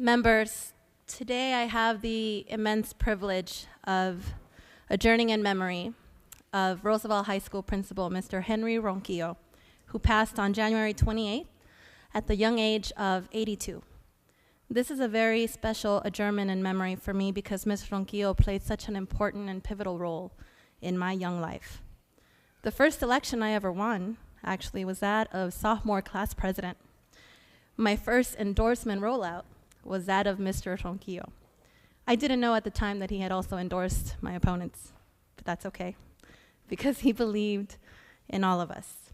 Members, today I have the immense privilege of adjourning in memory of Roosevelt High School principal, Mr. Henry Ronquillo, who passed on January 28th at the young age of 82. This is a very special adjournment in memory for me because Mr. Ronquillo played such an important and pivotal role in my young life. The first election I ever won, actually, was that of sophomore class president. My first endorsement rollout was that of Mr. Ronquillo. I didn't know at the time that he had also endorsed my opponents, but that's okay, because he believed in all of us.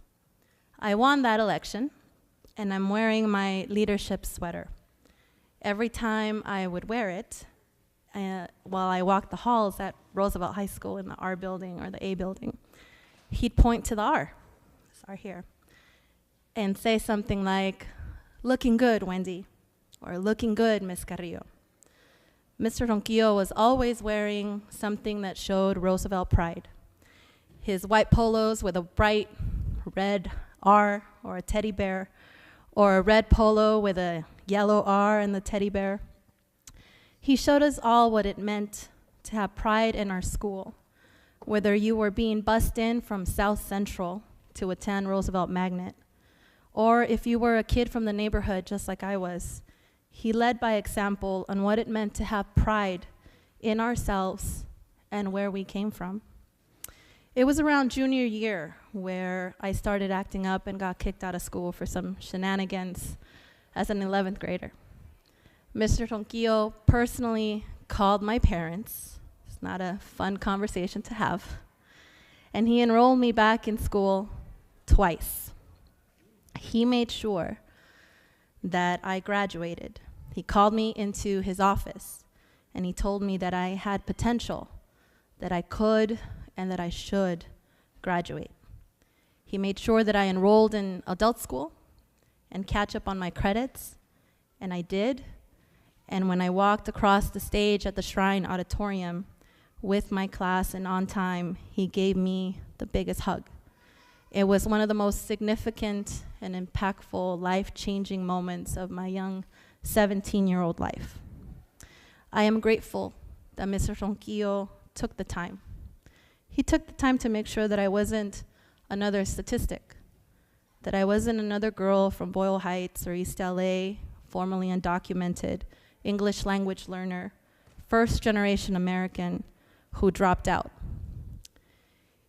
I won that election, and I'm wearing my leadership sweater. Every time I would wear it, while I walked the halls at Roosevelt High School in the R building or the A building, he'd point to the R, this R here, and say something like, "Looking good, Wendy," or "Looking good, Miss Carrillo." Mr. Ronquillo was always wearing something that showed Roosevelt pride. His white polos with a bright red R or a teddy bear, or a red polo with a yellow R and the teddy bear. He showed us all what it meant to have pride in our school, whether you were being bussed in from South Central to attend Roosevelt Magnet, or if you were a kid from the neighborhood just like I was. He led by example on what it meant to have pride in ourselves and where we came from. It was around junior year where I started acting up and got kicked out of school for some shenanigans as an 11th grader. Mr. Ronquillo personally called my parents. It's not a fun conversation to have. And he enrolled me back in school twice. He made sure that I graduated. He called me into his office and he told me that I had potential, that I could and that I should graduate. He made sure that I enrolled in adult school and catch up on my credits, and I did. And when I walked across the stage at the Shrine Auditorium with my class and on time, he gave me the biggest hug. It was one of the most significant and impactful, life-changing moments of my young 17-year-old life. I am grateful that Mr. Ronquillo took the time. He took the time to make sure that I wasn't another statistic, that I wasn't another girl from Boyle Heights or East LA, formerly undocumented, English language learner, first-generation American who dropped out.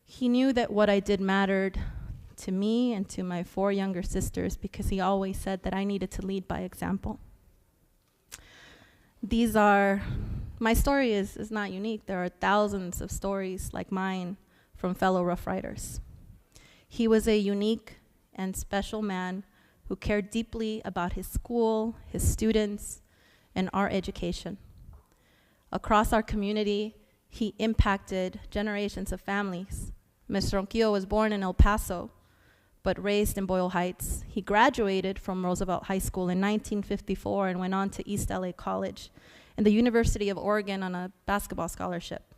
He knew that what I did mattered to me and to my 4 younger sisters because he always said that I needed to lead by example. My story is not unique. There are thousands of stories like mine from fellow Rough Riders. He was a unique and special man who cared deeply about his school, his students, and our education. Across our community, he impacted generations of families. Mr. Ronquillo was born in El Paso, but raised in Boyle Heights. He graduated from Roosevelt High School in 1954 and went on to East LA College and the University of Oregon on a basketball scholarship.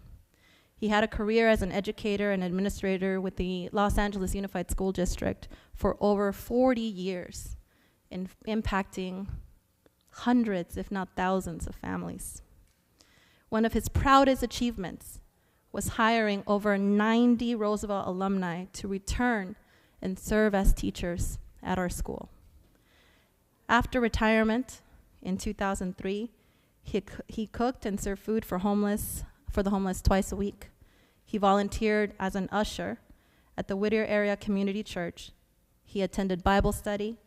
He had a career as an educator and administrator with the Los Angeles Unified School District for over 40 years, impacting hundreds, if not thousands, of families. One of his proudest achievements was hiring over 90 Roosevelt alumni to return and serve as teachers at our school. After retirement in 2003, he cooked and served food for the homeless twice a week. He volunteered as an usher at the Whittier Area Community Church. He attended Bible study.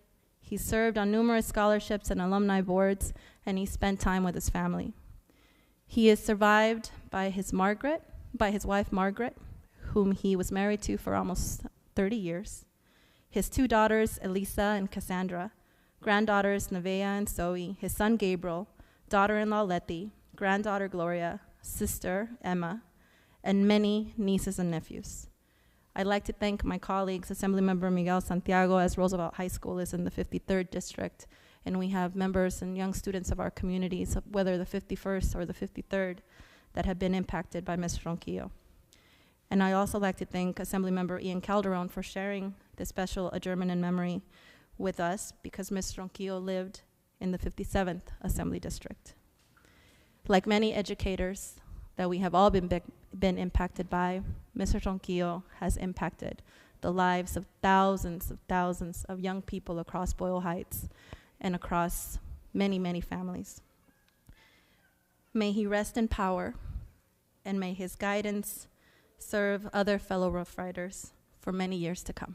He served on numerous scholarships and alumni boards, and he spent time with his family. He is survived by his wife Margaret, whom he was married to for almost 30 years, his 2 daughters, Elisa and Cassandra, granddaughters, Nevaeh and Zoe, his son Gabriel, daughter-in-law Letty, granddaughter Gloria, sister Emma, and many nieces and nephews. I'd like to thank my colleagues, Assemblymember Miguel Santiago, as Roosevelt High School is in the 53rd District, and we have members and young students of our communities, whether the 51st or the 53rd, that have been impacted by Mr. Ronquillo. And I also like to thank Assemblymember Ian Calderon for sharing this special adjournment in memory with us, because Mr. Ronquillo lived in the 57th Assembly District. Like many educators that we have all been impacted by, Mr. Ronquillo has impacted the lives of thousands of young people across Boyle Heights and across many, many families. May he rest in power, and may his guidance serve other fellow Rough Riders for many years to come.